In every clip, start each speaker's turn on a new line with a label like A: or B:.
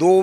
A: 2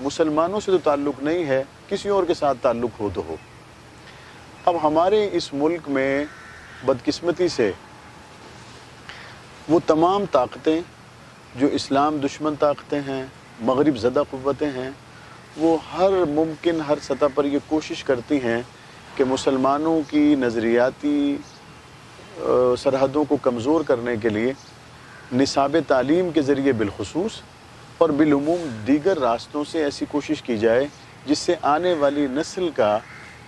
B: مسلمانوں سے تو تعلق نہیں ہے، کسی اور کے ساتھ تعلق ہو تو ہو۔ اب ہمارے اس ملک میں بدقسمتی سے وہ تمام طاقتیں جو اسلام دشمن طاقتیں ہیں، مغرب زدہ قوتیں ہیں، وہ ہر ممکن ہر سطح پر یہ کوشش کرتی ہیں کہ مسلمانوں کی نظریاتی سرحدوں کو کمزور کرنے کے لیے نصاب تعلیم کے ذریعے بالخصوص اور بالعموم دیگر راستوں سے ایسی کوشش کی جائے جس سے آنے والی نسل کا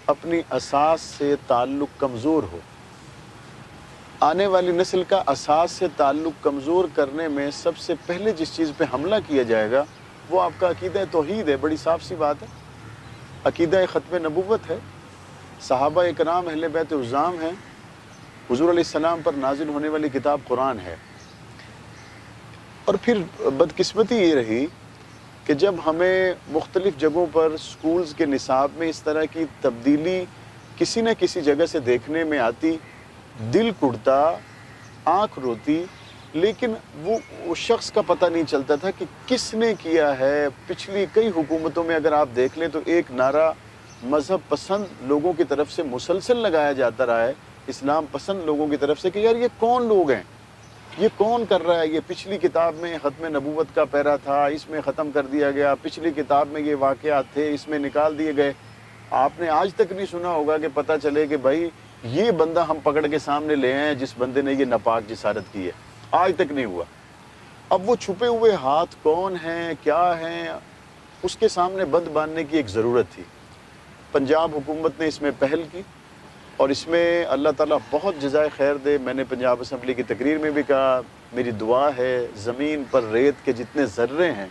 B: اپنی اساس سے تعلق کمزور ہو۔ آنے والی نسل کا اساس سے تعلق کمزور کرنے میں سب سے پہلے جس چیز پہ حملہ کیا جائے گا وہ آپ کا عقیدہ توحید ہے۔ بڑی صاف سی بات ہے، عقیدہ ختم نبوت ہے، صحابہ اکرام اہل بیت عظام ہیں، حضور علیہ السلام پر نازل ہونے والی کتاب قرآن ہے۔ اور پھر بدقسمتی یہ رہی کہ جب ہمیں مختلف جگہوں پر سکولز کے نصاب میں اس طرح کی تبدیلی کسی نہ کسی جگہ سے دیکھنے میں آتی، دل کڑتا، آنکھ روتی، لیکن وہ شخص کا پتہ نہیں چلتا تھا کہ کس نے کیا ہے۔ پچھلی کئی حکومتوں میں اگر آپ دیکھ لیں تو ایک نعرہ مذہب پسند لوگوں کی طرف سے مسلسل لگایا جاتا رہا ہے، اسلام پسند لوگوں کی طرف سے، کہ یار یہ کون لوگ ہیں، یہ کون کر رہا ہے، یہ پچھلی کتاب میں ختم نبوت کا پیرا تھا، اس میں ختم کر دیا گیا، پچھلی کتاب میں یہ واقعات تھے، اس میں نکال دیے گئے۔ آپ نے آج تک نہیں سنا ہوگا کہ پتہ چلے کہ بھائی یہ بندہ ہم پکڑ کے سامنے لے آئے ہیں جس بندے نے یہ ناپاک جسارت کی ہے، آج تک نہیں ہوا۔ اب وہ چھپے ہوئے ہاتھ کون ہیں، کیا ہیں، اس کے سامنے بند باندھنے کی ایک ضرورت تھی۔ پنجاب حکومت نے اس میں پہل کی اور اس میں اللہ تعالیٰ بہت جزائے خیر دے۔ میں نے پنجاب اسمبلی کی تقریر میں بھی کہا، میری دعا ہے زمین پر ریت کے جتنے ذرے ہیں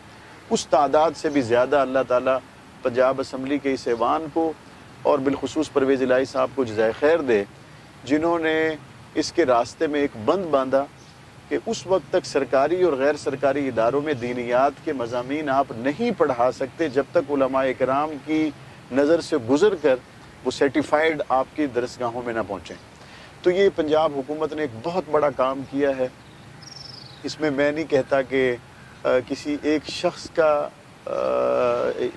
B: اس تعداد سے بھی زیادہ اللہ تعالیٰ پنجاب اسمبلی کے اس ایوان کو اور بالخصوص پرویز الہی صاحب کو جزائے خیر دے، جنہوں نے اس کے راستے میں ایک بند باندھا کہ اس وقت تک سرکاری اور غیر سرکاری اداروں میں دینیات کے مضامین آپ نہیں پڑھا سکتے جب تک علماء کرام کی نظر سے گزر کر وہ سرٹیفائیڈ آپ کی درسگاہوں میں نہ پہنچیں۔ تو یہ پنجاب حکومت نے ایک بہت بڑا کام کیا ہے۔ اس میں میں نہیں کہتا کہ کسی ایک شخص کا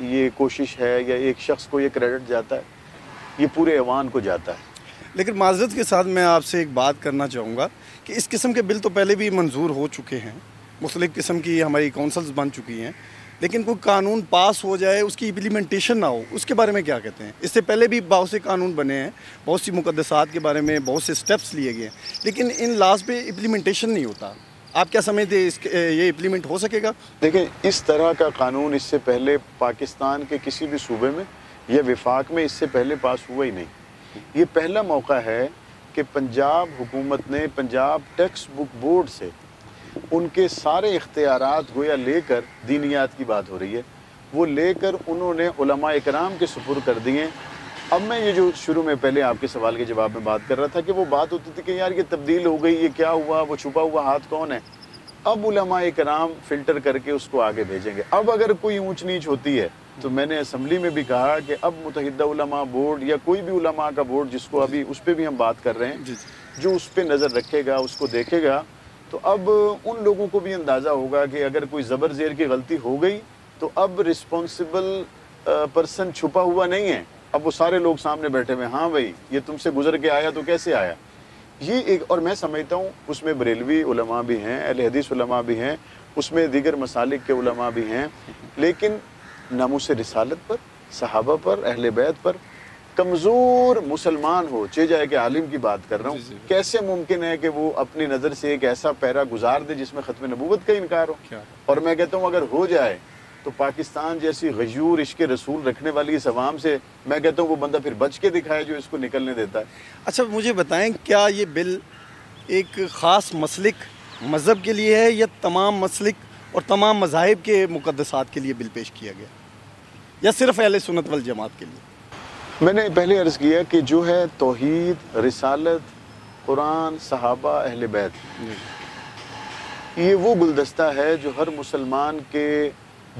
B: یہ کوشش ہے یا ایک شخص کو یہ کریڈٹ جاتا ہے، یہ پورے ایوان کو جاتا ہے۔
A: لیکن معذرت کے ساتھ میں آپ سے ایک بات کرنا چاہوں گا کہ اس قسم کے بل تو پہلے بھی منظور ہو چکے ہیں، مختلف قسم کی ہماری کونسلز بن چکی ہیں، لیکن کوئی قانون پاس ہو جائے اس کی امپلیمنٹیشن نہ ہو، اس کے بارے میں کیا کہتے ہیں؟ اس سے پہلے بھی بہت سے قانون بنے ہیں، بہت سی مقدسات کے بارے میں بہت سے سٹیپس لیے گئے ہیں، لیکن ان لاز پہ امپلیمنٹیشن نہیں ہوتا۔ آپ کیا سمجھتے ہیں یہ امپلیمنٹ ہو سکے گا؟
B: دیکھیں، اس طرح کا قانون اس سے پہلے پاکستان کے کسی بھی صوبے میں یا وفاق میں اس سے پہلے پاس ہوا ہی نہیں۔ یہ پہلا موقع ہے کہ پنجاب حکومت نے پنجاب ٹیکسٹ بک بورڈ سے ان کے سارے اختیارات گویا لے کر، دینیات کی بات ہو رہی ہے، وہ لے کر انہوں نے علماء اکرام کے سپرد کر دیے۔ اب میں یہ جو شروع میں پہلے آپ کے سوال کے جواب میں بات کر رہا تھا کہ وہ بات ہوتی تھی کہ یار یہ تبدیل ہو گئی، یہ کیا ہوا، وہ چھپا ہوا ہاتھ کون ہے، اب علماء کرام فلٹر کر کے اس کو آگے بھیجیں گے۔ اب اگر کوئی اونچ نیچ ہوتی ہے تو میں نے اسمبلی میں بھی کہا کہ اب متحدہ علماء بورڈ یا کوئی بھی علماء کا بورڈ جس کو ابھی اس پہ بھی ہم بات کر رہے ہیں، جو اس پہ نظر رکھے گا، اس کو دیکھے گا، تو اب ان لوگوں کو بھی اندازہ ہوگا کہ اگر کوئی زبر زیر کی غلطی ہو گئی تو اب رسپانسبل پرسن چھپا ہوا نہیں ہے، اب وہ سارے لوگ سامنے بیٹھے ہوئے، ہاں بھائی یہ تم سے گزر کے آیا تو کیسے آیا۔ یہ ایک، اور میں سمجھتا ہوں اس میں بریلوی علماء بھی ہیں، اہل حدیث علماء بھی ہیں، اس میں دیگر مسالک کے علماء بھی ہیں، لیکن ناموس رسالت پر، صحابہ پر، اہل بیت پر کمزور مسلمان ہو، چاہے جائے کہ عالم کی بات کر رہا ہوں، کیسے ممکن ہے کہ وہ اپنی نظر سے ایک ایسا پیرا گزار دے جس میں ختم نبوت کا انکار ہو؟ اور میں کہتا ہوں اگر ہو جائے تو پاکستان جیسی غیور عشق رسول رکھنے والی اس عوام سے میں کہتا ہوں وہ بندہ پھر بچ کے دکھائے جو اس کو نکلنے دیتا ہے۔
A: اچھا مجھے بتائیں، کیا یہ بل ایک خاص مسلک مذہب کے لیے ہے یا تمام مسلک اور تمام مذاہب کے مقدسات کے لیے بل پیش کیا گیا، یا صرف اہل سنت والجماعت کے لیے؟
B: میں نے پہلے عرض کیا کہ جو ہے توحید، رسالت، قرآن، صحابہ، اہل بیت، یہ وہ گلدستہ ہے جو ہر مسلمان کے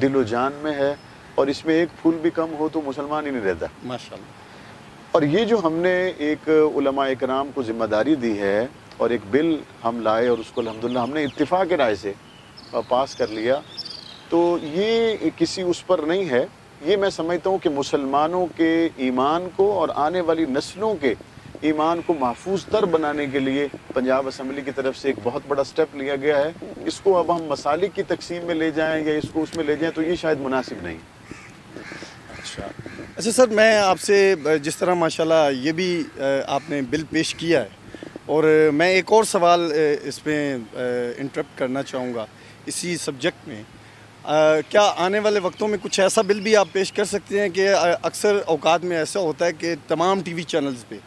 B: دل و جان میں ہے، اور اس میں ایک پھول بھی کم ہو تو مسلمان ہی نہیں رہتا۔
A: ماشاءاللہ۔
B: اور یہ جو ہم نے ایک علماء اکرام کو ذمہ داری دی ہے اور ایک بل ہم لائے اور اس کو الحمدللہ ہم نے اتفاق رائے سے پاس کر لیا، تو یہ کسی اس پر نہیں ہے یہ میں سمجھتا ہوں کہ مسلمانوں کے ایمان کو اور آنے والی نسلوں کے ایمان کو محفوظ تر بنانے کے لیے پنجاب اسمبلی کی طرف سے ایک بہت بڑا سٹیپ لیا گیا ہے. اس کو اب ہم مسالک کی تقسیم میں لے جائیں یا اس کو اس میں لے جائیں تو یہ شاید مناسب نہیں.
A: اچھا سر، میں آپ سے جس طرح ماشاءاللہ یہ بھی آپ نے بل پیش کیا ہے، اور میں ایک اور سوال اس میں انٹرپٹ کرنا چاہوں گا اسی سبجیکٹ میں. کیا آنے والے وقتوں میں کچھ ایسا بل بھی آپ پیش کر سکتے ہیں کہ اکثر اوقات میں ایسا ہوتا ہے کہ تمام ٹی وی چینلز پہ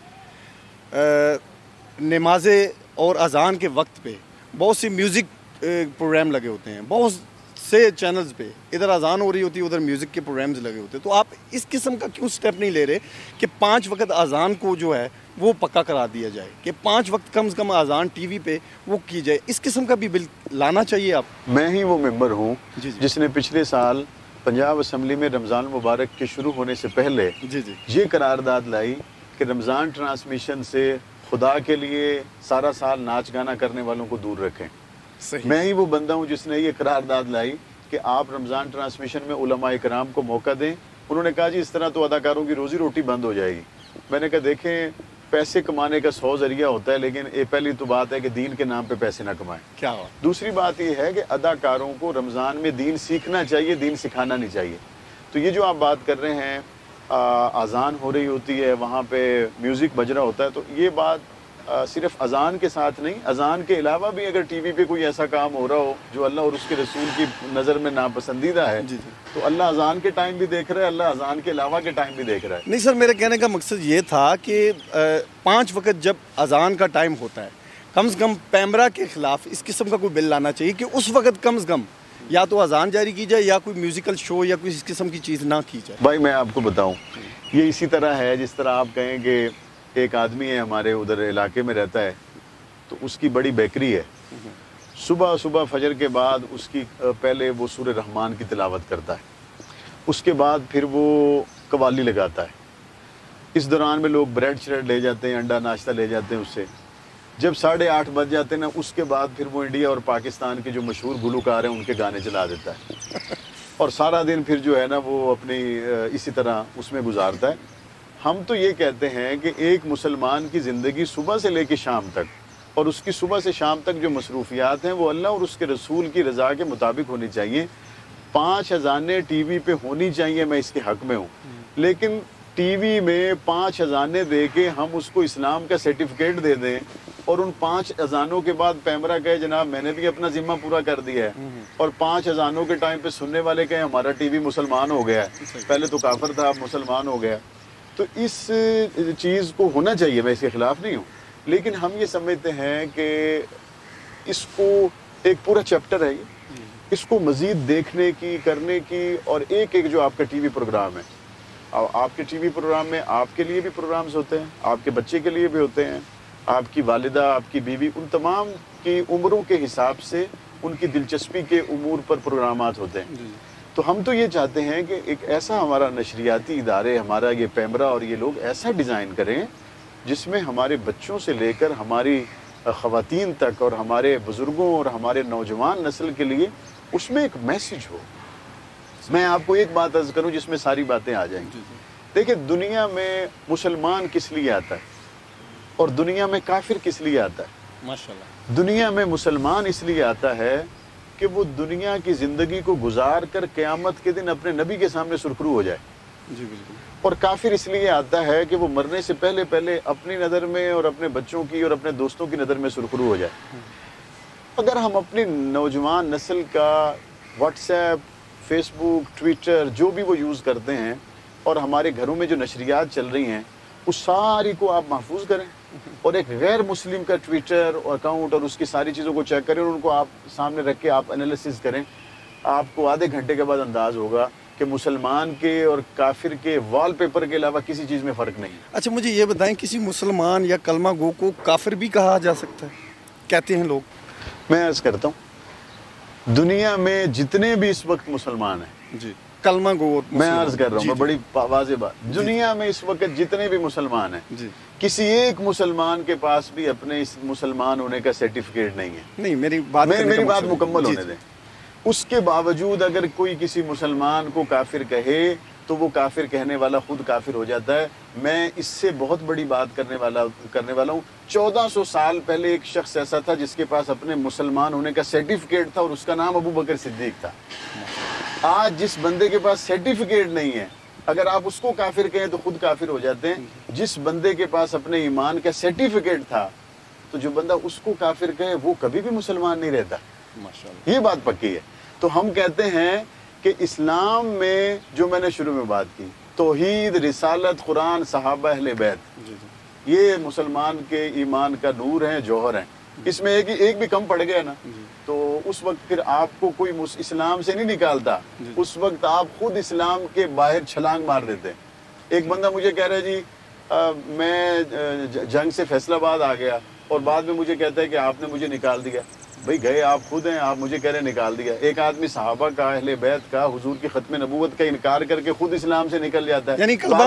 A: نماز اور اذان کے وقت پہ بہت سی میوزک پروگرام لگے ہوتے ہیں، بہت سے چینلز پہ ادھر اذان ہو رہی ہوتی ہے، ادھر میوزک کے پروگرامز لگے ہوتے ہیں. تو آپ اس قسم کا کیوں سٹیپ نہیں لے رہے کہ 5 وقت اذان کو جو ہے وہ پکا کرا دیا جائے، کہ 5 وقت کم از کم اذان ٹی وی پہ وہ کی جائے؟ اس قسم کا بھی بل لانا چاہیے آپ.
B: میں ہی وہ ممبر ہوں
A: جی
B: جس نے پچھلے سال پنجاب اسمبلی میں رمضان مبارک کے شروع ہونے سے پہلے
A: جی
B: یہ قرارداد لائی کہ رمضان ٹرانسمیشن سے خدا کے لیے سارا سال ناچ گانا کرنے والوں کو دور رکھیں.
A: صحیح.
B: میں ہی وہ بندہ ہوں جس نے یہ قرارداد لائی کہ آپ رمضان ٹرانسمیشن میں علماء کرام کو موقع دیں. انہوں نے کہا جی اس طرح تو اداکاروں کی روزی روٹی بند ہو جائے گی. میں نے کہا دیکھیں پیسے کمانے کا 100 ذریعہ ہوتا ہے، لیکن پہلی تو بات ہے کہ دین کے نام پہ پیسے نہ کمائیں.
A: کیا ہوا؟
B: دوسری بات یہ ہے کہ اداکاروں کو رمضان میں دین سیکھنا چاہیے، دین سکھانا نہیں چاہیے. تو یہ جو آپ بات کر رہے ہیں اذان ہو رہی ہوتی ہے، وہاں پہ میوزک بج رہا ہوتا ہے، تو یہ بات صرف اذان کے ساتھ نہیں، اذان کے علاوہ بھی اگر ٹی وی پہ کوئی ایسا کام ہو رہا ہو جو اللہ اور اس کے رسول کی نظر میں ناپسندیدہ ہے تو اللہ اذان کے ٹائم بھی دیکھ رہا ہے، اللہ اذان کے علاوہ کے ٹائم بھی دیکھ رہا ہے.
A: نہیں سر، میرے کہنے کا مقصد یہ تھا کہ 5 وقت جب اذان کا ٹائم ہوتا ہے کم از کم پیمرا کے خلاف اس قسم کا کوئی بل لانا چاہیے کہ اس وقت کم از کم یا تو اذان جاری کی جائے یا کوئی میوزیکل شو یا کوئی اس قسم کی چیز نہ کی جائے.
B: بھائی میں آپ کو بتاؤں، یہ اسی طرح ہے جس طرح آپ کہیں کہ ایک آدمی ہے ہمارے ادھر علاقے میں رہتا ہے تو اس کی بڑی بیکری ہے. صبح فجر کے بعد اس کی پہلے وہ سورہ رحمان کی تلاوت کرتا ہے، اس کے بعد پھر وہ قوالی لگاتا ہے. اس دوران میں لوگ بریڈ شریڈ لے جاتے ہیں، انڈا ناشتہ لے جاتے ہیں اس سے. جب 8:30 بج جاتے ہیں نا، اس کے بعد پھر وہ انڈیا اور پاکستان کے جو مشہور گلوکار ہیں ان کے گانے چلا دیتا ہے اور سارا دن پھر جو ہے نا وہ اپنی اسی طرح اس میں گزارتا ہے. ہم تو یہ کہتے ہیں کہ ایک مسلمان کی زندگی صبح سے لے کے شام تک اور اس کی صبح سے شام تک جو مصروفیات ہیں وہ اللہ اور اس کے رسول کی رضا کے مطابق ہونی چاہیے. 5 اذانیں ٹی وی پہ ہونی چاہیے، میں اس کے حق میں ہوں، لیکن ٹی وی میں 5 اذانیں دے کے ہم اس کو اسلام کا سرٹیفکیٹ دے دیں اور ان 5 اذانوں کے بعد پیمرا کہے جناب میں نے بھی اپنا ذمہ پورا کر دیا ہے، اور 5 اذانوں کے ٹائم پہ سننے والے کہیں ہمارا ٹی وی مسلمان ہو گیا ہے، پہلے تو کافر تھا اب مسلمان ہو گیا. تو اس چیز کو ہونا چاہیے، میں اس کے خلاف نہیں ہوں، لیکن ہم یہ سمجھتے ہیں کہ اس کو ایک پورا چیپٹر ہے، اس کو مزید دیکھنے کی، کرنے کی، اور ایک جو آپ کا ٹی وی پروگرام ہے، آپ کے ٹی وی پروگرام میں آپ کے لیے بھی پروگرامز ہوتے ہیں، آپ کے بچے کے لیے بھی ہوتے ہیں، آپ کی والدہ، آپ کی بیوی، ان تمام کی عمروں کے حساب سے ان کی دلچسپی کے امور پر پروگرامات ہوتے ہیں. تو ہم تو یہ چاہتے ہیں کہ ایک ایسا ہمارا نشریاتی ادارے، ہمارا یہ پیمرا اور یہ لوگ ایسا ڈیزائن کریں جس میں ہمارے بچوں سے لے کر ہماری خواتین تک اور ہمارے بزرگوں اور ہمارے نوجوان نسل کے لیے اس میں ایک میسج ہو. میں آپ کو ایک بات عرض کروں جس میں ساری باتیں آ جائیں. دیکھیں دنیا میں مسلمان کس لیے آتا ہے اور دنیا میں کافر کس لیے آتا ہے؟
A: ماشاءاللہ.
B: دنیا میں مسلمان اس لیے آتا ہے کہ وہ دنیا کی زندگی کو گزار کر قیامت کے دن اپنے نبی کے سامنے سرخرو ہو جائے.
A: جی بالکل.
B: اور کافر اس لیے آتا ہے کہ وہ مرنے سے پہلے اپنی نظر میں اور اپنے بچوں کی اور اپنے دوستوں کی نظر میں سرخرو ہو جائے. اگر ہم اپنی نوجوان نسل کا واٹس ایپ، فیس بک، ٹویٹر جو بھی وہ یوز کرتے ہیں اور ہمارے گھروں میں جو نشریات چل رہی ہیں اس ساری کو آپ محفوظ کریں اور ایک غیر مسلم کا ٹویٹر اکاؤنٹ اور اس کی ساری چیزوں کو چیک کریں اور ان کو آپ سامنے رکھ کے آپ انالیسز کریں، آپ کو آدھے گھنٹے کے بعد انداز ہوگا کہ مسلمان کے اور کافر کے وال پیپر کے علاوہ کسی چیز میں فرق نہیں.
A: اچھا مجھے یہ بتائیں، کسی مسلمان یا کلمہ گو کو کافر بھی کہا جا سکتا ہے کہتے ہیں لوگ؟
B: میں عرض کرتا ہوں دنیا میں جتنے بھی اس وقت مسلمان ہیں،
A: جی کلمہ گو،
B: میں عرض کر رہا ہوں، میں بڑی واضح بات، دنیا میں اس وقت جتنے بھی مسلمان ہیں،
A: جی
B: کسی ایک مسلمان کے پاس بھی اپنے اس مسلمان ہونے کا سرٹیفکیٹ نہیں ہے.
A: نہیں میری بات
B: مکمل ہونے دیں. اس کے باوجود اگر کوئی کسی مسلمان کو کافر کہے تو وہ کافر کہنے والا خود کافر ہو جاتا ہے۔ میں اس سے بہت بڑی بات کرنے والا ہوں۔ 1400 سال پہلے ایک شخص ایسا تھا جس کے پاس اپنے مسلمان ہونے کا سرٹیفکیٹ تھا اور اس کا نام ابو بکر صدیق تھا۔ آج جس بندے کے پاس سرٹیفکیٹ نہیں ہے، اگر آپ اس کو کافر کہیں تو خود کافر ہو جاتے ہیں۔ جس بندے کے پاس اپنے ایمان کا سرٹیفکیٹ تھا تو جو بندہ اس کو کافر کہے وہ کبھی بھی مسلمان نہیں رہتا۔
A: ماشاءاللہ،
B: یہ بات پکی ہے۔ تو ہم کہتے ہیں کہ اسلام میں جو میں نے شروع میں بات کی، توحید، رسالت، قرآن، صحابہ، اہل بیت، یہ مسلمان کے ایمان کا نور ہیں، جوہر ہیں۔ اس میں ایک بھی کم پڑ گیا نا تو اس وقت پھر آپ کو کوئی اسلام سے نہیں نکالتا، اس وقت آپ خود اسلام کے باہر چھلانگ مار دیتے ہیں۔ ایک بندہ مجھے کہہ رہا ہے جی میں جنگ سے فیصل آباد آ گیا اور بعد میں مجھے کہتا ہے کہ آپ نے مجھے نکال دیا۔ بھئی گئے آپ خود ہیں، آپ مجھے کہہ رہے ہیں نکال دیا۔ ایک آدمی صحابہ کا، اہل بیت کا، حضور کی ختم نبوت کا انکار کر کے خود اسلام سے نکل جاتا ہے۔
A: یعنی کلمہ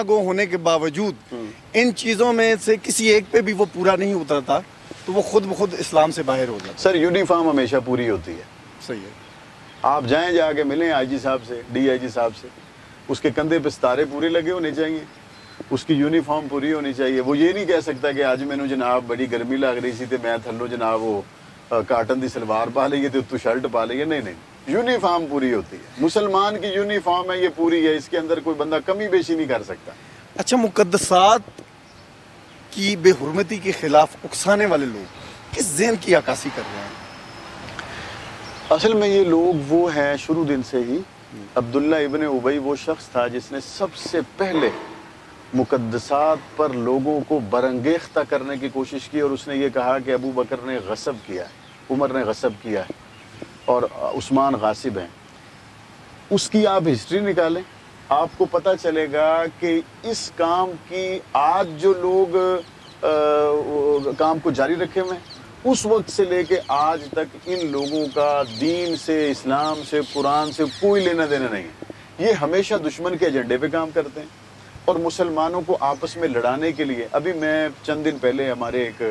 A: گو ہونے کے باوجود ان چیزوں میں سے کسی ایک پہ بھی وہ پورا نہیں اترتا تو وہ خود بخود اسلام سے باہر ہو جاتا۔
B: سر یونیفارم ہمیشہ پوری ہوتی ہے۔
A: صحیح ہے۔
B: آپ جائیں جا کے ملیں آئی جی صاحب سے، ڈی آئی جی صاحب سے، اس کے کندھے پہ ستارے پورے لگے ہونے چاہیے، اس کی یونیفارم پوری ہونی چاہیے۔ وہ یہ نہیں کہہ سکتا کہ آج میں نے جناب بڑی گرمی لگ رہی سی تے میں تھلو جناب وہ کاٹن دی سلوار پا لئیے تے تو شرٹ پا لئیے۔ نہیں، یونیفارم پوری ہوتی ہے۔ مسلمان کی یونیفارم ہے، یہ پوری ہے، اس کے اندر کوئی بندہ کمی بیشی نہیں کر سکتا۔
A: اچھا، مقدسات کی بے حرمتی کے خلاف اکسانے والے لوگ کس ذہن کی عکاسی کر رہے ہیں؟
B: اصل میں یہ لوگ وہ ہیں شروع دن سے ہی۔ عبداللہ ابن ابی وہ شخص تھا جس نے سب سے پہلے مقدسات پر لوگوں کو برانگیختہ کرنے کی کوشش کی، اور اس نے یہ کہا کہ ابو بکر نے غصب کیا ہے، عمر نے غصب کیا ہے اور عثمان غاصب ہیں۔ اس کی آپ ہسٹری نکالیں، آپ کو پتہ چلے گا کہ اس کام کی آج جو لوگ کام کو جاری رکھے ہوئے ہیں، اس وقت سے لے کے آج تک ان لوگوں کا دین سے، اسلام سے، قرآن سے کوئی لینا دینا نہیں ہے۔ یہ ہمیشہ دشمن کے ایجنڈے پہ کام کرتے ہیں اور مسلمانوں کو آپس میں لڑانے کے لیے۔ ابھی میں چند دن پہلے ہمارے ایک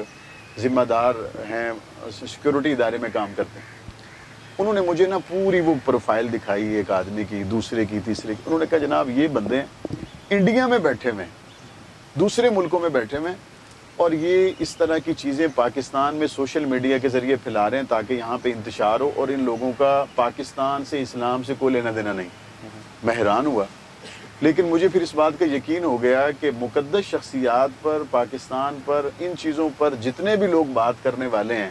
B: ذمہ دار ہیں، سیکیورٹی ادارے میں کام کرتے ہیں، انہوں نے مجھے نا پوری وہ پروفائل دکھائی ایک آدمی کی، دوسرے کی، تیسرے کی۔ انہوں نے کہا جناب یہ بندے انڈیا میں بیٹھے ہوئے ہیں، دوسرے ملکوں میں بیٹھے ہوئے ہیں، اور یہ اس طرح کی چیزیں پاکستان میں سوشل میڈیا کے ذریعے پھیلا رہے ہیں تاکہ یہاں پہ انتشار ہو، اور ان لوگوں کا پاکستان سے، اسلام سے کوئی لینا دینا نہیں۔ میں حیران ہوا، لیکن مجھے پھر اس بات کا یقین ہو گیا کہ مقدس شخصیات پر، پاکستان پر، ان چیزوں پر جتنے بھی لوگ بات کرنے والے ہیں،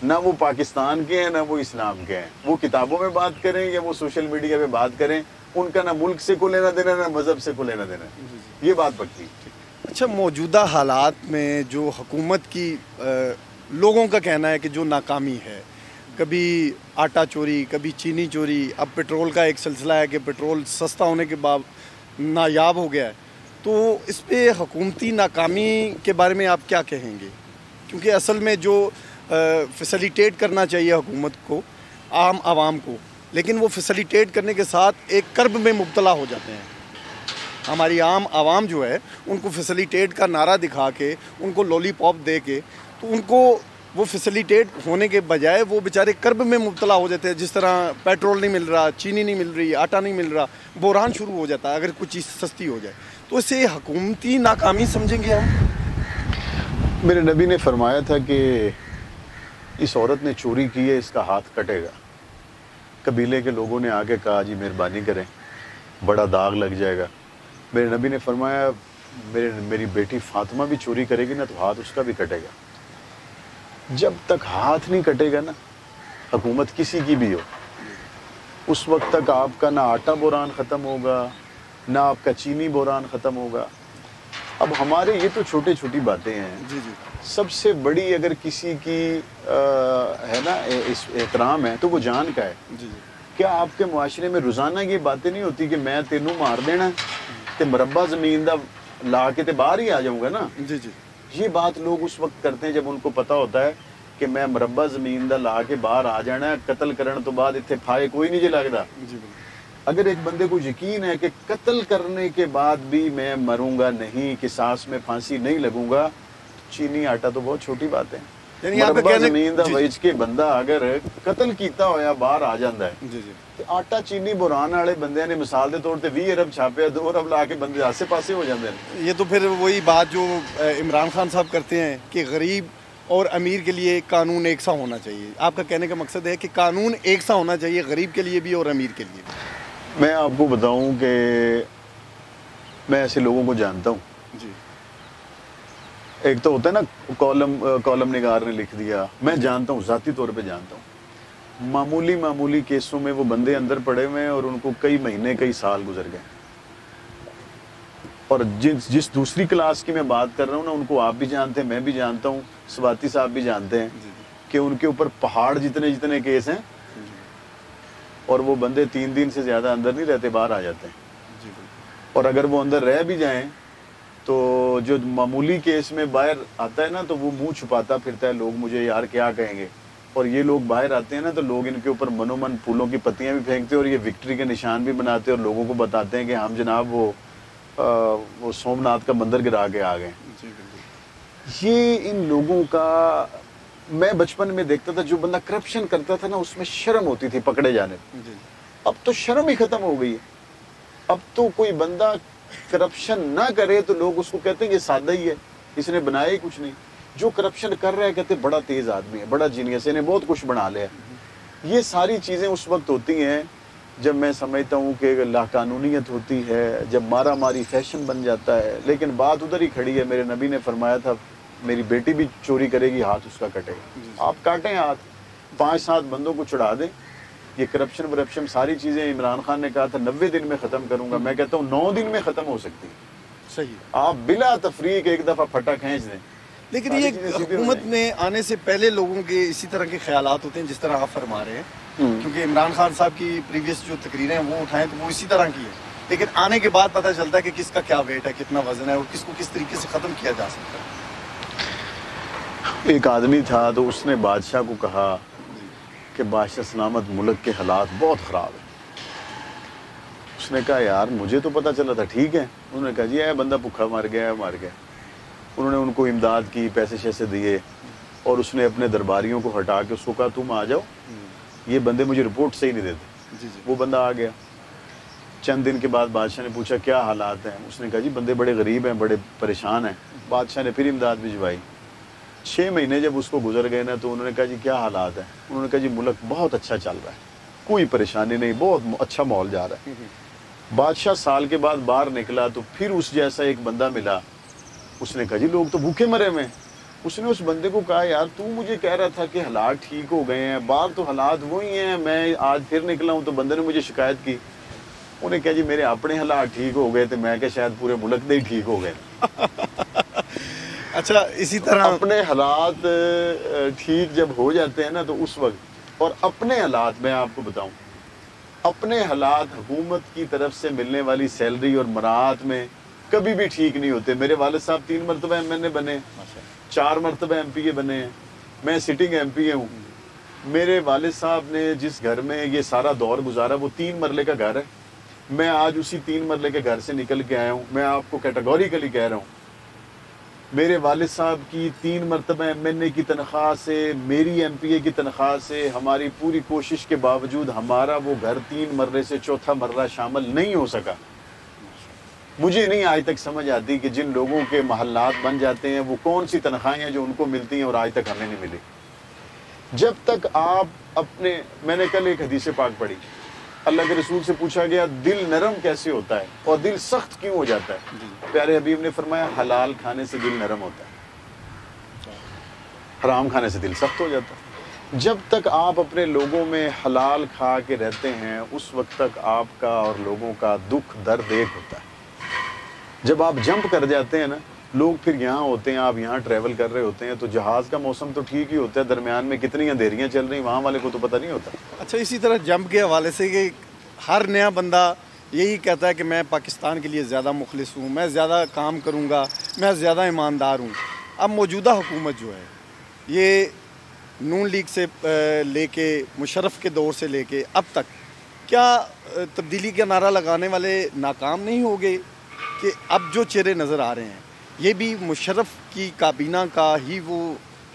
B: نہ وہ پاکستان کے ہیں نہ وہ اسلام کے ہیں، وہ کتابوں میں بات کریں یا وہ سوشل میڈیا پہ بات کریں، ان کا نہ ملک سے کوئی لینا دینا نہ مذہب سے کوئی لینا دینا۔ یہ بات پکی۔
A: اچھا، موجودہ حالات میں جو حکومت کی لوگوں کا کہنا ہے کہ جو ناکامی ہے، کبھی آٹا چوری، کبھی چینی چوری، اب پیٹرول کا ایک سلسلہ ہے کہ پیٹرول سستا ہونے کے بعد نایاب ہو گیا ہے، تو اس پہ حکومتی ناکامی کے بارے میں آپ کیا کہیں گے؟ کیونکہ اصل میں جو فیسیلیٹیٹ کرنا چاہیے حکومت کو، عام عوام کو، لیکن وہ فیسیلیٹیٹ کرنے کے ساتھ ایک کرب میں مبتلا ہو جاتے ہیں۔ ہماری عام عوام جو ہے ان کو فیسیلیٹیٹ کا نعرہ دکھا کے، ان کو لولی پاپ دے کے، تو ان کو وہ فیسیلیٹیٹ ہونے کے بجائے وہ بیچارے کرب میں مبتلا ہو جاتے ہیں۔ جس طرح پیٹرول نہیں مل رہا، چینی نہیں مل رہی، آٹا نہیں مل رہا، بحران شروع ہو جاتا ہے اگر کچھ چیز سستی ہو جائے، تو اسے حکومتی ناکامی سمجھیں گے ہم؟
B: میرے نبی نے فرمایا تھا کہ اس عورت نے چوری کی ہے، اس کا ہاتھ کٹے گا۔ قبیلے کے لوگوں نے آگے کہا جی مہربانی کریں، بڑا داغ لگ جائے گا۔ میرے نبی نے فرمایا میری بیٹی فاطمہ بھی چوری کرے گی نا تو ہاتھ اس کا بھی کٹے گا۔ جب تک ہاتھ نہیں کٹے گا نا، حکومت کسی کی بھی ہو، اس وقت تک آپ کا نہ آٹا بحران ختم ہوگا، نہ آپ کا چینی بحران ختم ہوگا۔ اب ہمارے یہ تو چھوٹی چھوٹی باتیں ہیں، سب سے بڑی اگر کسی کی ہے نا احترام ہے تو وہ جان کا ہے۔ کیا آپ کے معاشرے میں روزانہ یہ باتیں نہیں ہوتی کہ میں تینوں مار دینا تے مربع زمین دا لا کے تے باہر ہی آ جاؤں گا نا؟ یہ بات لوگ اس وقت کرتے ہیں جب ان کو پتا ہوتا ہے کہ میں مربع زمین دا لا کے باہر آ جانا ہے، قتل کرن تو بعد اتنے پھائے کوئی نہیں جے لگدا۔ اگر ایک بندے کو یقین ہے کہ قتل کرنے کے بعد بھی میں مروں گا نہیں، قصاص میں پھانسی نہیں لگوں گا، چینی آٹا تو بہت چھوٹی بات ہے۔
A: یعنی آپ کا
B: مربع
A: کہنے
B: زمین دا ویچ کے بندہ اگر قتل کیتا ہویا باہر آ جاندا ہے
A: جی جی
B: تے آٹا چینی بوران والے بندے نے مثال دے طور تے 20 ارب چھاپیا 2 ارب لا کے بندے آسے پاسے ہو جاندے ہیں.
A: یہ تو پھر وہی بات جو عمران خان صاحب کرتے ہیں کہ غریب اور امیر کے لیے قانون ایک سا ہونا چاہیے. آپ کا کہنے کا مقصد ہے کہ قانون ایک سا ہونا چاہیے غریب کے لیے بھی اور امیر کے لیے بھی.
B: میں آپ کو بتاؤں کہ میں ایسے لوگوں کو جانتا ہوں.
A: جی
B: ایک تو ہوتا ہے نا کالم نگار نے لکھ دیا. میں جانتا ہوں, ذاتی طور پہ جانتا ہوں, معمولی کیسوں میں وہ بندے اندر پڑے ہوئے ہیں اور ان کو کئی مہینے کئی سال گزر گئے. اور جس دوسری کلاس کی میں بات کر رہا ہوں نا, ان کو آپ بھی جانتے ہیں, میں بھی جانتا ہوں, سواتی صاحب بھی جانتے ہیں کہ ان کے اوپر پہاڑ جتنے کیس ہیں اور وہ بندے 3 دن سے زیادہ اندر نہیں رہتے, باہر آ جاتے ہیں. اور اگر وہ اندر رہ بھی جائیں تو جو معمولی کیس میں باہر آتا ہے نا تو وہ منہ چھپاتا پھرتا ہے, لوگ مجھے یار کیا کہیں گے. اور یہ لوگ باہر آتے ہیں نا تو لوگ ان کے اوپر منو من پھولوں کی پتیاں بھی پھینکتے ہیں اور یہ وکٹری کے نشان بھی بناتے ہیں اور لوگوں کو بتاتے ہیں کہ ہم جناب وہ سومناتھ کا مندر گرا کے آ گئے. یہ ان لوگوں کا میں بچپن میں دیکھتا تھا, جو بندہ کرپشن کرتا تھا نا اس میں شرم ہوتی تھی پکڑے جانے میں. اب تو شرم ہی ختم ہو گئی ہے. اب تو کوئی بندہ کرپشن نہ کرے تو لوگ اس کو کہتے ہیں یہ سادہ ہی ہے, اس نے بنایا ہی کچھ نہیں. جو کرپشن کر رہا ہے کہتے ہیں بڑا تیز آدمی ہے, بڑا جینیس ہے, انہیں بہت کچھ بنا لیا. یہ ساری چیزیں اس وقت ہوتی ہیں جب میں سمجھتا ہوں کہ لا قانونیت ہوتی ہے, جب مارا ماری فیشن بن جاتا ہے. لیکن بات ادھر ہی کھڑی ہے. میرے نبی نے فرمایا تھا میری بیٹی بھی چوری کرے گی ہاتھ اس کا کٹے گا. آپ کاٹیں ہاتھ, 5-7 بندوں کو چھڑا دیں. یہ کرپشن ورپشن ساری چیزیں عمران خان نے کہا تھا 90 دن میں ختم کروں گا. میں کہتا ہوں 9 دن میں ختم ہو سکتی.
A: صحیح.
B: آپ بلا تفریق ایک دفعہ پھٹا کھینچ دیں.
A: لیکن یہ حکومت میں آنے سے پہلے لوگوں کے اسی طرح کے خیالات ہوتے ہیں جس طرح آپ فرما رہے ہیں, کیونکہ عمران خان صاحب کی پریویس جو تقریریں ہیں وہ اٹھائیں تو وہ اسی طرح کی ہے. لیکن آنے کے بعد پتہ چلتا ہے کہ کس کا کیا ویٹ ہے, کتنا وزن ہے اور کس کو کس طریقے سے ختم کیا جا سکتا ہے.
B: ایک آدمی تھا تو اس نے بادشاہ کو کہا کہ بادشاہ سلامت ملک کے حالات بہت خراب ہیں. اس نے کہا یار مجھے تو پتہ چلا تھا ٹھیک ہے. انہوں نے کہا جی اے بندہ بھوکا مر گیا. انہوں نے ان کو امداد کی, پیسے شیسے دیے اور اس نے اپنے درباریوں کو ہٹا کے اس کو کہا تم آ جاؤ, یہ بندے مجھے رپورٹ صحیح نہیں دیتے. وہ بندہ آ گیا. چند دن کے بعد بادشاہ نے پوچھا کیا حالات ہیں. اس نے کہا جی بندے بڑے غریب ہیں, بڑے پریشان ہیں. بادشاہ نے پھر امداد بھجوائی. 6 مہینے جب اس کو گزر گئے نا تو انہوں نے کہا جی کیا حالات ہیں. انہوں نے کہا جی ملک بہت اچھا چل رہا ہے, کوئی پریشانی نہیں, بہت اچھا ماحول جا رہا ہے. بادشاہ سال کے بعد باہر نکلا تو پھر اس جیسا ایک بندہ ملا. اس نے کہا جی لوگ تو بھوکے مرے ہوئے ہیں. اس نے اس بندے کو کہا یار تو مجھے کہہ رہا تھا کہ حالات ٹھیک ہو گئے ہیں, باہر تو حالات وہی ہیں, میں آج پھر نکلا ہوں تو بندے نے مجھے شکایت کی. انہوں نے کہا جی میرے اپنے حالات ٹھیک ہو گئے تھے, میں کہ شاید پورے ملک دے ہی ٹھیک ہو گئے.
A: اچھا اسی طرح
B: اپنے حالات ٹھیک جب ہو جاتے ہیں نا تو اس وقت, اور اپنے حالات میں آپ کو بتاؤں, اپنے حالات حکومت کی طرف سے ملنے والی سیلری اور مراعات میں کبھی بھی ٹھیک نہیں ہوتے. میرے والد صاحب 3 مرتبہ MNA بنے, 4 مرتبہ MPA بنے ہیں, میں سٹنگ MPA ہوں. میرے والد صاحب نے جس گھر میں یہ سارا دور گزارا وہ 3 مرلے کا گھر ہے. میں آج اسی 3 مرلے کے گھر سے نکل کے آیا ہوں. میں آپ کو کیٹیگوریکلی کہہ رہا ہوں, میرے والد صاحب کی 3 مرتبہ MNA کی تنخواہ سے, میری MPA کی تنخواہ سے, ہماری پوری کوشش کے باوجود ہمارا وہ گھر 3 مرلے سے 4تھا مرلہ شامل نہیں ہو سکا. مجھے نہیں آج تک سمجھ آتی کہ جن لوگوں کے محلات بن جاتے ہیں وہ کون سی تنخواہیں ہیں جو ان کو ملتی ہیں اور آج تک ہمیں نہیں ملی. جب تک آپ اپنے, میں نے کل ایک حدیث پاک پڑھی, اللہ کے رسول سے پوچھا گیا دل نرم کیسے ہوتا ہے اور دل سخت کیوں ہو جاتا ہے. پیارے حبیب نے فرمایا حلال کھانے سے دل نرم ہوتا ہے, حرام کھانے سے دل سخت ہو جاتا ہے. جب تک آپ اپنے لوگوں میں حلال کھا کے رہتے ہیں اس وقت تک آپ کا اور لوگوں کا دکھ درد ایک ہوتا ہے. جب آپ جمپ کر جاتے ہیں نا, لوگ پھر یہاں ہوتے ہیں, آپ یہاں ٹریول کر رہے ہوتے ہیں تو جہاز کا موسم تو ٹھیک ہی ہوتا ہے, درمیان میں کتنی اندھیریاں چل رہی ہیں وہاں والے کو تو پتہ نہیں ہوتا.
A: اچھا اسی طرح جمپ کے حوالے سے کہ ہر نیا بندہ یہی کہتا ہے کہ میں پاکستان کے لیے زیادہ مخلص ہوں, میں زیادہ کام کروں گا, میں زیادہ ایماندار ہوں. اب موجودہ حکومت جو ہے یہ نون لیگ سے لے کے مشرف کے دور سے لے کے اب تک کیا تبدیلی کا نعرہ لگانے والے ناکام نہیں ہو گئے کہ اب جو چہرے نظر آ رہے ہیں یہ بھی مشرف کی کابینہ کا ہی وہ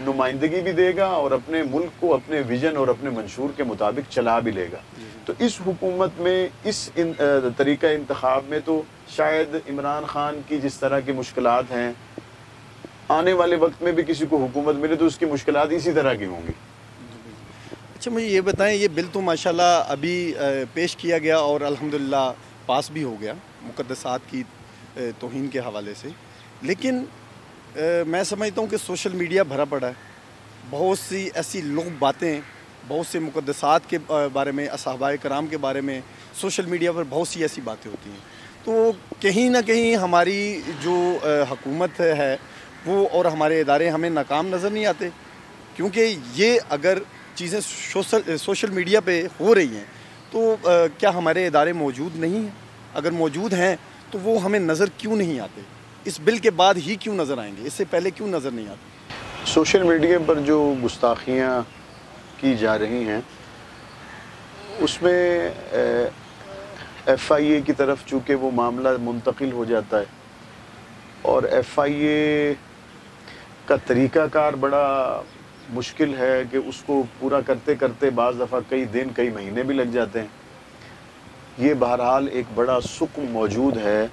B: نمائندگی بھی دے گا اور اپنے ملک کو اپنے ویژن اور اپنے منشور کے مطابق چلا بھی لے گا. تو اس حکومت میں اس طریقہ انتخاب میں تو شاید عمران خان کی جس طرح کی مشکلات ہیں آنے والے وقت میں بھی کسی کو حکومت ملے تو اس کی مشکلات اسی طرح کی ہوں گی.
A: اچھا مجھے یہ بتائیں، یہ بل تو ماشاءاللہ ابھی پیش کیا گیا اور الحمدللہ پاس بھی ہو گیا مقدسات کی توہین کے حوالے سے، لیکن میں سمجھتا ہوں کہ سوشل میڈیا بھرا پڑا ہے. بہت سی ایسی لوگ باتیں، بہت سے مقدسات کے بارے میں، صحابہ کرام کے بارے میں سوشل میڈیا پر بہت سی ایسی باتیں ہوتی ہیں. تو کہیں نہ کہیں ہماری جو حکومت ہے وہ اور ہمارے ادارے ہمیں ناکام نظر نہیں آتے، کیونکہ یہ اگر چیزیں سوشل میڈیا پہ ہو رہی ہیں تو کیا ہمارے ادارے موجود نہیں ہیں؟ اگر موجود ہیں تو وہ ہمیں نظر کیوں نہیں آتے؟ اس بل کے بعد ہی کیوں نظر آئیں گے؟ اس سے پہلے کیوں نظر نہیں آتے؟
B: سوشل میڈیا پر جو گستاخیاں کی جا رہی ہیں اس میں ایف آئی اے کی طرف چونکہ وہ معاملہ منتقل ہو جاتا ہے اور ایف آئی اے کا طریقہ کار بڑا مشکل ہے کہ اس کو پورا کرتے کرتے بعض دفعہ کئی دن کئی مہینے بھی لگ جاتے ہیں. یہ بہرحال ایک بڑا سقم موجود ہے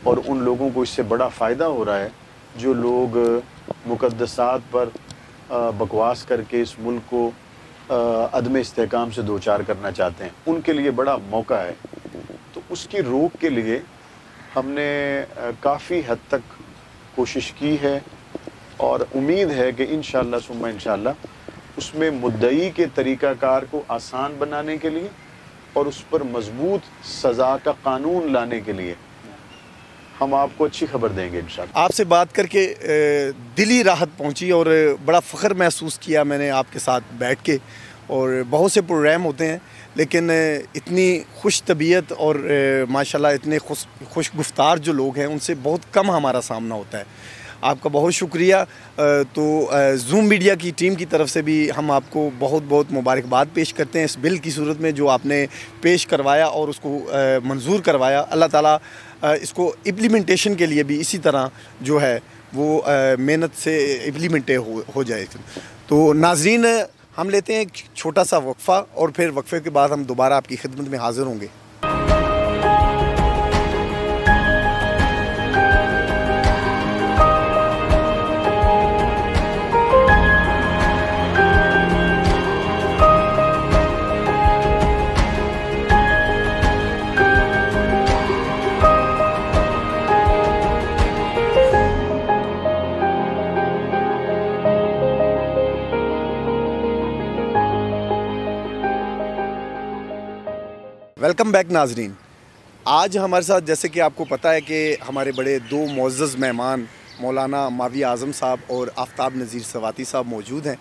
B: اور ان لوگوں کو اس سے بڑا فائدہ ہو رہا ہے جو لوگ مقدسات پر بکواس کر کے اس ملک کو عدم استحکام سے دوچار کرنا چاہتے ہیں. ان کے لیے بڑا موقع ہے. تو اس کی روک کے لیے ہم نے کافی حد تک کوشش کی ہے اور امید ہے کہ انشاءاللہ ثم انشاءاللہ اس میں مدعی کے طریقہ کار کو آسان بنانے کے لیے اور اس پر مضبوط سزا کا قانون لانے کے لیے ہم آپ کو اچھی خبر دیں گے انشاءاللہ.
A: آپ سے بات کر کے دلی راحت پہنچی اور بڑا فخر محسوس کیا میں نے آپ کے ساتھ بیٹھ کے. اور بہت سے پروگرام ہوتے ہیں لیکن اتنی خوش طبیعت اور ماشاءاللہ اتنے خوش گفتار جو لوگ ہیں ان سے بہت کم ہمارا سامنا ہوتا ہے. آپ کا بہت شکریہ. تو زوم میڈیا کی ٹیم کی طرف سے بھی ہم آپ کو بہت بہت مبارکباد پیش کرتے ہیں اس بل کی صورت میں جو آپ نے پیش کروایا اور اس کو منظور کروایا. اللہ تعالیٰ اس کو امپلیمنٹیشن کے لیے بھی اسی طرح جو ہے وہ محنت سے امپلیمنٹ ہو جائے. تو ناظرین ہم لیتے ہیں ایک چھوٹا سا وقفہ اور پھر وقفے کے بعد ہم دوبارہ آپ کی خدمت میں حاضر ہوں گے. ویلکم بیک ناظرین. آج ہمارے ساتھ جیسے کہ آپ کو پتہ ہے کہ ہمارے بڑے دو معزز مہمان مولانا ماوی اعظم صاحب اور آفتاب نذیر سواتی صاحب موجود ہیں.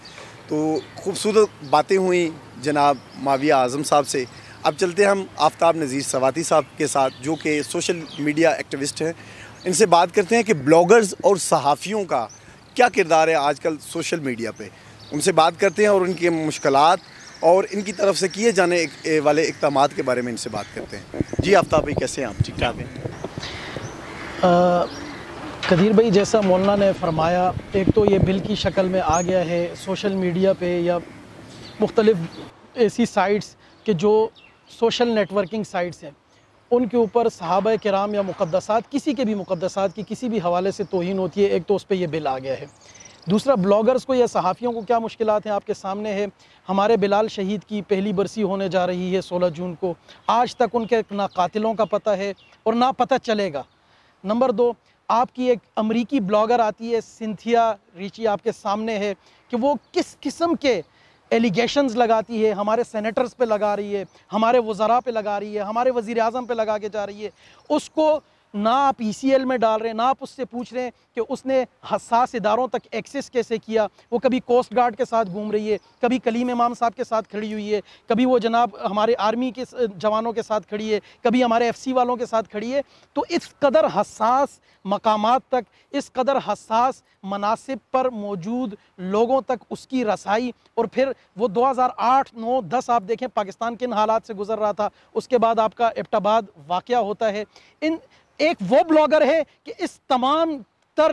A: تو خوبصورت باتیں ہوئیں جناب ماوی اعظم صاحب سے. اب چلتے ہیں ہم آفتاب نذیر سواتی صاحب کے ساتھ جو کہ سوشل میڈیا ایکٹیوسٹ ہیں. ان سے بات کرتے ہیں کہ بلاگرز اور صحافیوں کا کیا کردار ہے آج کل سوشل میڈیا پہ. ان سے بات کرتے ہیں اور ان کی مشکلات اور ان کی طرف سے کیے جانے والے اقدامات کے بارے میں ان سے بات کرتے ہیں. جی آفتاب بھائی کیسے ہیں آپ؟ ٹھیک ٹھاک ہیں؟
C: قدیر بھائی جیسا مولانا نے فرمایا، ایک تو یہ بل کی شکل میں آ گیا ہے سوشل میڈیا پہ یا مختلف ایسی سائٹس کہ جو سوشل نیٹ ورکنگ سائٹس ہیں ان کے اوپر صحابہ کرام یا مقدسات، کسی کے بھی مقدسات کی کسی بھی حوالے سے توہین ہوتی ہے. ایک تو اس پہ یہ بل آ گیا ہے. دوسرا بلاگرز کو یا صحافیوں کو کیا مشکلات ہیں آپ کے سامنے ہے. ہمارے بلال شہید کی پہلی برسی ہونے جا رہی ہے 16 جون کو. آج تک ان کے نہ قاتلوں کا پتہ ہے اور نہ پتہ چلے گا. نمبر 2، آپ کی ایک امریکی بلاگر آتی ہے سنتھیا ریچی آپ کے سامنے ہے کہ وہ کس قسم کے ایلیگیشنز لگاتی ہے، ہمارے سینیٹرز پہ لگا رہی ہے، ہمارے وزراء پہ لگا رہی ہے، ہمارے وزیر اعظم پہ لگا کے جا رہی ہے. اس کو نہ آپ ای سی ایل میں ڈال رہے ہیں، نہ آپ اس سے پوچھ رہے ہیں کہ اس نے حساس اداروں تک ایکسس کیسے کیا. وہ کبھی کوسٹ گارڈ کے ساتھ گھوم رہی ہے، کبھی کلیم امام صاحب کے ساتھ کھڑی ہوئی ہے، کبھی وہ جناب ہمارے آرمی کے جوانوں کے ساتھ کھڑی ہے، کبھی ہمارے ایف سی والوں کے ساتھ کھڑی ہے. تو اس قدر حساس مقامات تک، اس قدر حساس مناصب پر موجود لوگوں تک اس کی رسائی. اور پھر وہ 2008 9 10 آپ دیکھیں پاکستان کن حالات سے گزر رہا تھا. اس کے بعد آپ کا ایبٹ آباد واقعہ ہوتا ہے. ایک وہ بلاگر ہے کہ اس تمام تر